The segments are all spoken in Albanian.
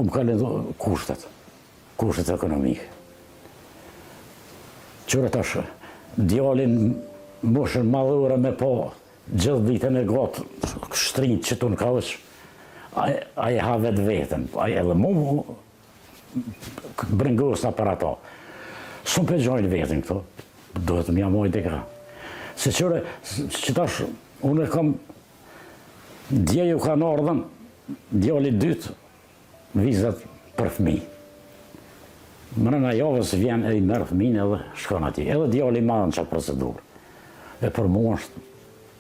Më ka lëndu kushtet ekonomike. Qërë tash, djalin moshën madhore me po gjithë ditën e gotë shtrinjë që tu në kauç, a i ha vetë vetën, edhe mu brengosna për ato. Së më pëgjojnë vetën këto, duhet më jamoj dhe ka. Se qërë, që tash, unë e kam, djeju ka në ardhen, djali dytë, vizat për fëmi. Mërëna javës vjen e i merë fëmin edhe shkon ati. Edhe djali madhë në qatë procedurë. E për mu është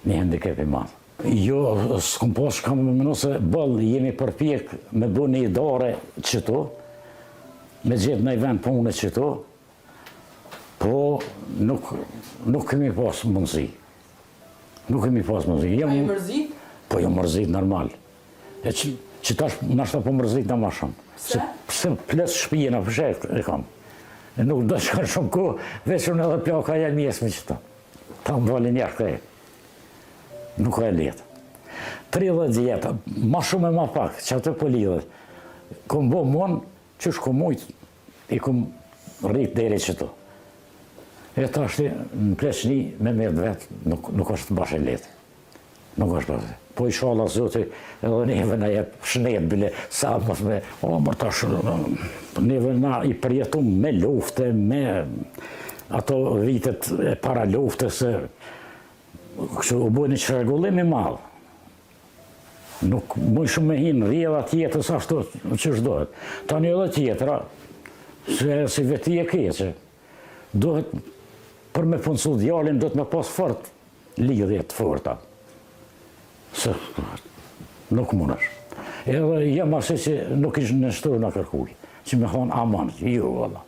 një handicap i madhë. Jo, s'kom pas kam mënu se bëllë jemi përpjek me bu një dore qëto, me gjithë në i vend punë qëto, po nuk kemi pas mundësi. Nuk kemi pas mundësi. A i mërzit? Po jo mërzit normal. E që tash nashta po mërzit në ma shumë. Se ples shpijena për shek e kam. E nuk do shkar shumë ku, veç unë edhe plaka e mjesme që ta. Ta më valin jashtë e. Nuk ka e letë. 30 djeta, ma shumë e ma pak, që atë për lidhet. Kom bo mon, që shko mujt, i kom rritë deri që tu. E ta është në pleçni me mërë vetë, nuk është bashkë e letë. Nuk është bashkë. Po i shala zoti edhe neve na jep shnet bile sa mos me mërë tash neve na i përjetum me lufte, me ato vitet e para lufte se kështu u bujnë që regullim i madhë. Nuk mëj shumë me hinë rjedha tjetës ashtu që shdohet. Tani edhe tjetëra, se si veti e keqe, duhet për me punësu djalin, duhet me pas fort lidhje të forta. Se nuk mundesh. Edhe jam asë që nuk ishë në shtërë në kërkuj, që me thonë aman, jo, valla.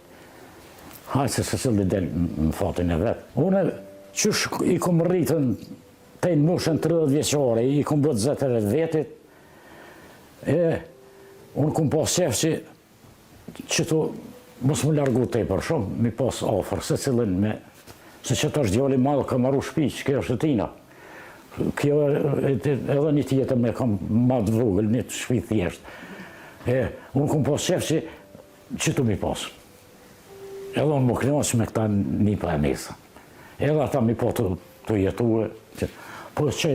Hajtë se cili del në fatin e vetë. Une, qësh i kom rritën të në moshën 30 vjeqare, i kom bët zetër e vetit, unë kom pas qef që tu mos më largu të për shumë, mi pas ofër, se cilin me, se që të është djali madhë ka maru shpi, që kjo është tina. Kjo edhe një tjetër me kam madhë vogël, një të shpi thjesht. Unë kom pas qef që tu mi pas. Edhe unë më knaqë me këta një për e mesë. Edhe ata mi po të jetuë. Po që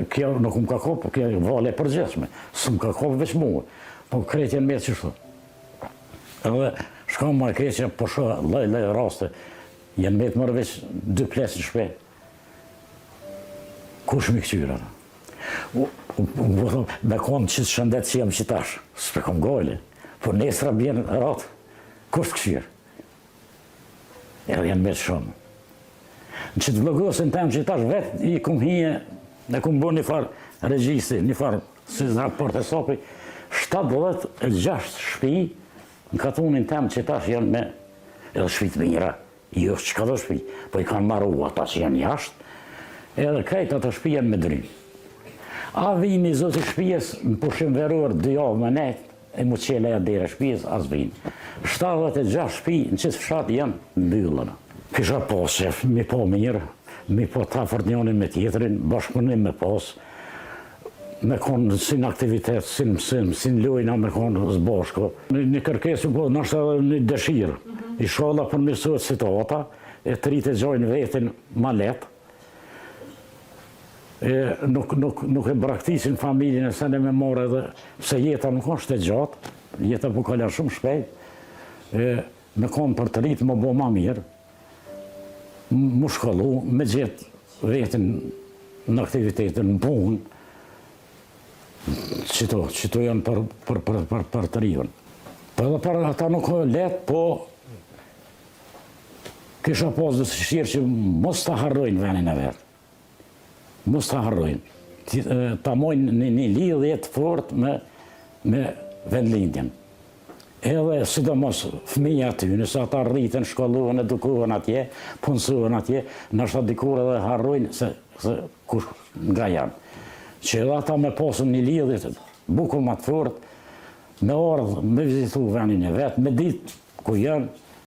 kjo nuk më ka kopë, kjo vale e përgjeshme. Së më ka kopë veç muë. Po kretjen me që shtu. Edhe shkam ma e kretjen, po shë lej raste. Jenë me të mërë veç 2 plesë në shpe. Kush mi këqyra? Me konë që të shëndet që jam qitash. S'pe kom gojle. Po nesra bjenë ratë. Kush të këqyrë? Edhe janë me të shumë. Në që të vlogosin tem qitash vetë, i kum hije, e kum bo një farë regjisti, një farë si raport e sopi, 76 shpi, në katunin tem qitash janë me edhe shpit mira. Jo që ka do shpi, po i kanë maru ata që janë jashtë, edhe krejt ato shpi janë me drymë. A vini zoti shpijes në pushim veror 2 javë më net, e mu qele e dhere shpijes, as vini. 76 shpi në qëtë fshat janë mbyllëna. Kisha pas qef, mi po mirë, mi po ta fort njënin me tjetërin, bashkëpunim me pas, me konë si në aktivitet, si në mësim, si në lojna me konë zbashko. Një kërkesu po nështë edhe një dëshirë. I sholla për mirësot situata, e të rritë e gjojnë vetin ma letë. Nuk e braktisin familjen e se ne me more edhe, se jeta nuk është e gjatë, jeta po kalan shumë shpejt, me konë për të rritë më bo ma mirë, më shkollu, me gjithë vetin në aktivitetin, në punë, që to janë për të rriven. Po edhe për ata nuk e letë, po kisha pas dhe shqirë që mos të harrojnë venin e vetë. Mos të harrojnë. Ta mojnë një lidhje të fort me vendlindjen. Edhe sidomos fëmija aty, nëse ata rritën, shkolluhen, edukohen atje, punësohen atje, nështë dikur edhe harrojnë se kush nga janë. Që edhe ata me posën një lidhje bukur më të fort, me ardhë, me vizitu venin e vetë, me ditë ku janë,